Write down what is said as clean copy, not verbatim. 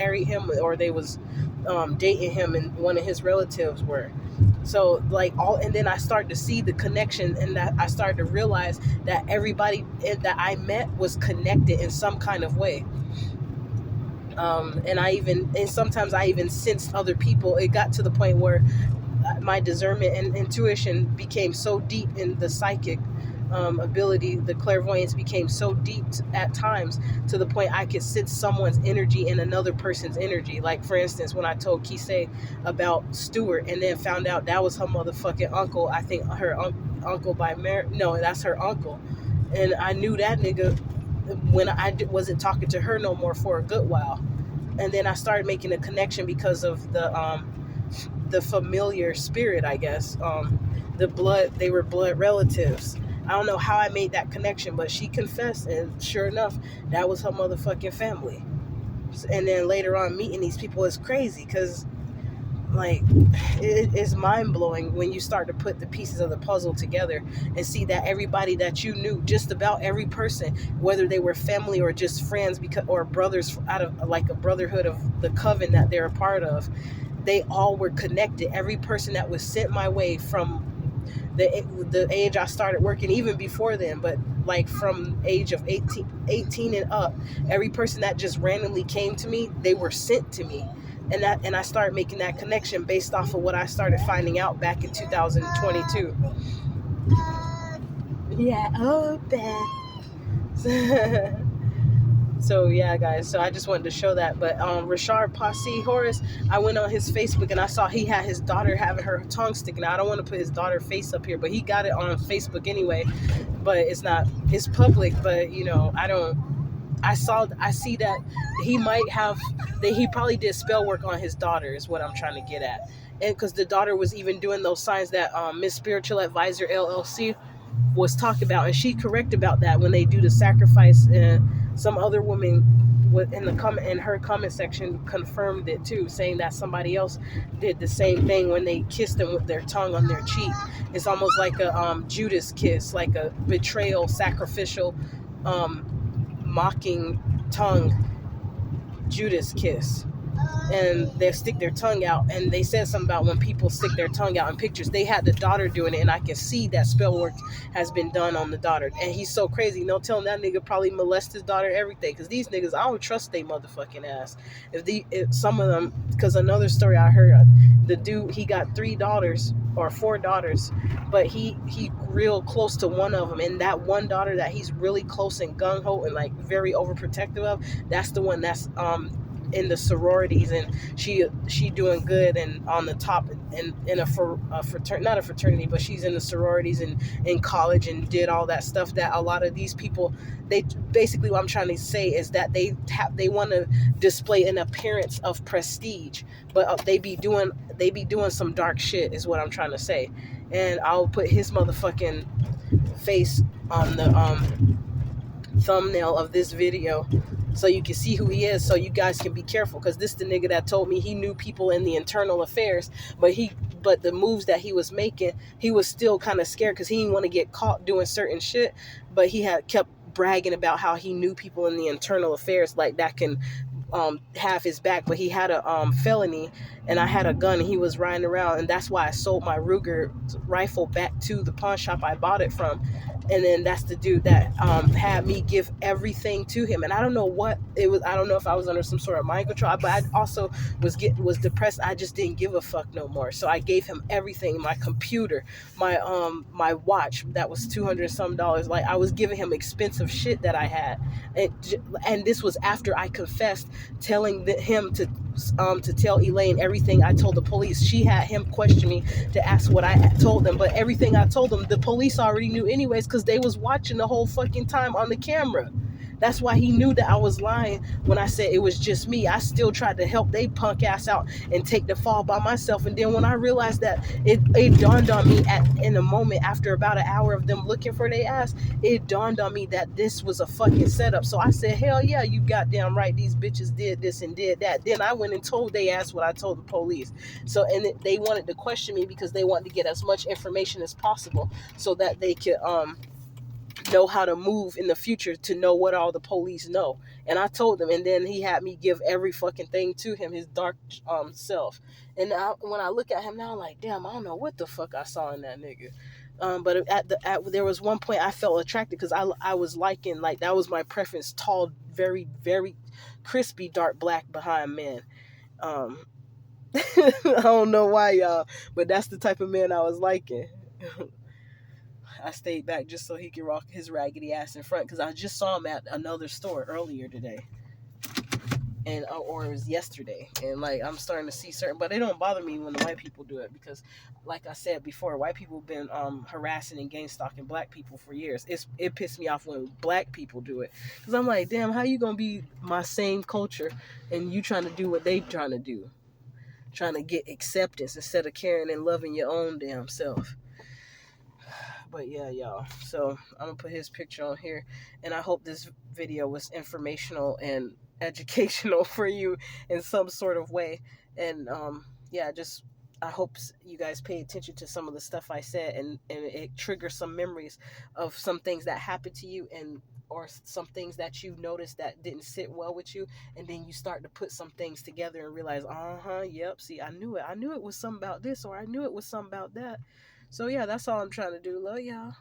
married him or they was dating him, and one of his relatives were. So like all, and then I started to see the connection, and that I started to realize that everybody that I met was connected in some kind of way. And sometimes I even sensed other people. It got to the point where my discernment and intuition became so deep in the psychic ability. The clairvoyance became so deep at times, to the point I could sense someone's energy in another person's energy. Like for instance, when I told Kisei about Stuart, and then found out that was her motherfucking uncle. I think her uncle by marriage. No, that's her uncle. And I knew that nigga when wasn't talking to her no more for a good while. And then I started making a connection because of the familiar spirit, I guess. The blood, they were blood relatives. I don't know how I made that connection, but she confessed, and sure enough, that was her motherfucking family. And then later on, meeting these people is crazy, because like it is mind blowing when you start to put the pieces of the puzzle together and see that everybody that you knew, just about every person, whether they were family or just friends, because or brothers out of like a brotherhood of the coven that they're a part of, they all were connected. Every person that was sent my way from the age I started working, even before then, but like from age of 18 and up, every person that just randomly came to me, they were sent to me. And I started making that connection based off of what I started finding out back in 2022. Yeah, oh, bad. So yeah, guys. So I just wanted to show that. But Rashard Posse Horace, I went on his Facebook and I saw he had his daughter having her tongue sticking out. I don't want to put his daughter's face up here, but he got it on Facebook anyway. But it's public. But I see that he might have that he probably did spell work on his daughter, is what I'm trying to get at. And because the daughter was even doing those signs that Miss Spiritual Advisor LLC was talking about, and she correct about that when they do the sacrifice. And some other woman in the comment, in her comment section, confirmed it too, saying that somebody else did the same thing when they kissed them with their tongue on their cheek. It's almost like a Judas kiss, like a betrayal, sacrificial, mocking tongue Judas kiss. And they stick their tongue out, and they said something about when people stick their tongue out in pictures. They had the daughter doing it, and I can see that spell work has been done on the daughter. And he's so crazy, no telling that nigga probably molest his daughter, everything, because these niggas, I don't trust they motherfucking ass. If some of them, because another story I heard, the dude, he got 3 daughters or 4 daughters, but he real close to one of them, and that one daughter that he's really close and gung-ho and like very overprotective of, that's the one that's in the sororities, and she doing good and on the top, and in a fraternity, not a fraternity, but she's in the sororities and in college, and did all that stuff that a lot of these people, they basically, what I'm trying to say is that they want to display an appearance of prestige, but they be doing some dark shit, is what I'm trying to say. And I'll put his motherfucking face on the thumbnail of this video, so you can see who he is, so you guys can be careful, because this the nigga that told me he knew people in the internal affairs, but the moves that he was making, he was still kind of scared because he didn't want to get caught doing certain shit, but he had kept bragging about how he knew people in the internal affairs like that can have his back. But he had a felony, and I had a gun, and he was riding around, and that's why I sold my Ruger rifle back to the pawn shop I bought it from. And then that's the dude that had me give everything to him. And I don't know what it was. I don't know if I was under some sort of mind control, but I also was depressed. I just didn't give a fuck no more. So I gave him everything: my computer, my watch that was $200 some. Like, I was giving him expensive shit that I had, and this was after I confessed, telling him to tell Elaine everything I told the police. She had him question me to ask what I told them, but everything I told them, the police already knew anyways, because they was watching the whole fucking time on the camera. That's why he knew that I was lying when I said it was just me. I still tried to help they punk ass out and take the fall by myself. And then when I realized that, it dawned on me in a moment, after about an hour of them looking for their ass, it dawned on me that this was a fucking setup. So I said, hell yeah, you goddamn right, these bitches did this and did that. Then I went and told they ass what I told the police. So, and they wanted to question me because they wanted to get as much information as possible so that they could know how to move in the future to know what all the police know. And I told him, and then he had me give every fucking thing to him, his dark self. And when I look at him now, I'm like, damn, I don't know what the fuck I saw in that nigga. But there was one point I felt attracted because I was liking, like, that was my preference, tall, very very crispy dark black behind men. um I don't know why, y'all, but that's the type of man I was liking. I stayed back just so he could rock his raggedy ass in front, because I just saw him at another store earlier today, and or it was yesterday. And like, I'm starting to see certain, but it don't bother me when the white people do it, because like I said before, white people have been harassing and gang stalking black people for years. It pissed me off when black people do it, because I'm like, damn, how you gonna be my same culture and you trying to do what they trying to do, trying to get acceptance instead of caring and loving your own damn self. But yeah, y'all, so I'm gonna put his picture on here, and I hope this video was informational and educational for you in some sort of way. And yeah, just, I hope you guys pay attention to some of the stuff I said, and it triggers some memories of some things that happened to you, and or some things that you noticed that didn't sit well with you, and then you start to put some things together and realize, yep, see, I knew it was something about this, or I knew it was something about that. So yeah, that's all I'm trying to do. Love y'all.